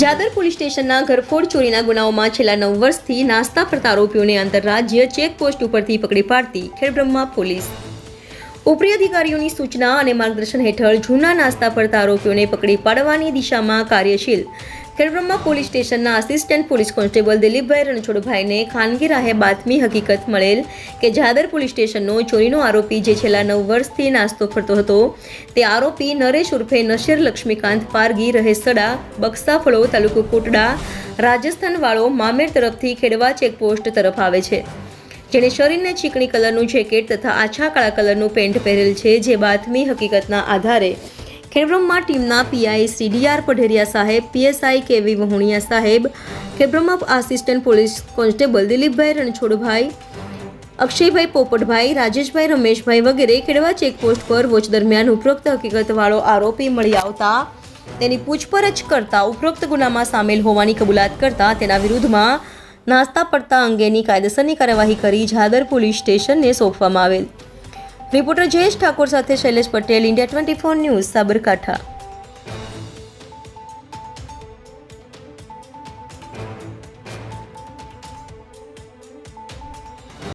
જાદર police સ્ટેશનના ઘરફોડ ચોરીના ગુનાઓમાં છેલ્લા 9 વર્ષથી નાસ્તા ફરતા આરોપીઓને આંતરરાજ્ય ચેકપોસ્ટ ઉપરથી પકડી પાડતી ખેડબ્રહ્મા પોલીસ ઉપરી અધિકારીઓની સૂચના અને માર્ગદર્શન હેઠળ જૂના નાસ્તા ફરતા આરોપીઓને પકડી પાડવાની દિશામાં કાર્યશીલ ખેડબ્રહ્મા પોલીસ સ્ટેશનના આસિસ્ટન્ટ પોલીસ કોન્સ્ટેબલ દિલીપભાઈ રણછોડભાઈને ખાનગી રાહે બાતમી હકીકત મળેલ કે જાદર પોલીસ સ્ટેશનનો ચોરીનો આરોપી જે છેલ્લા 9 વર્ષથી નાસ્તો ફરતો હતો તે આરોપી નરેશ ઉર્ફે નશીર લક્ષ્મીકાંત પારગી રહે સડા બક્સાફળો તાલુકો કોટડા રાજસ્થાન વાળો મામેર તરફથી ખેડવા ચેકપોસ્ટ તરફ આવે છે, જેણે શરીરને ચીકણી કલરનું જેકેટ તથા આછા કાળા કલરનું પેન્ટ પહેરેલ છે। જે બાતમી હકીકતના આધારે ખેડબ્રહ્મા ટીમના પીઆઈ સીડીઆર પઢેરિયા સાહેબ, પીએસઆઈ કેવી વહુણિયા સાહેબ, ખેડબ્રહ્મા આસિસ્ટન્ટ પોલીસ કોન્સ્ટેબલ દિલીપભાઈ રણછોડભાઈ, અક્ષયભાઈ પોપટભાઈ, રાજેશભાઈ રમેશભાઈ વગેરે ખેડવા ચેકપોસ્ટ પર વોચ દરમિયાન ઉપરોક્ત હકીકતવાળો આરોપી મળી આવતા તેની પૂછપરછ કરતા ઉપરોક્ત ગુનામાં સામેલ હોવાની કબૂલાત કરતા તેના વિરુદ્ધમાં નાસ્તા પડતા અંગેની કાયદેસરની કાર્યવાહી કરી જાદર પોલીસ સ્ટેશનને સોંપવામાં આવેલ। રિપોર્ટર જયેશ ઠાકોર સાથે શૈલેષ પટેલ, ઇન્ડિયા 24 ન્યૂઝ, સાબરકાંઠા।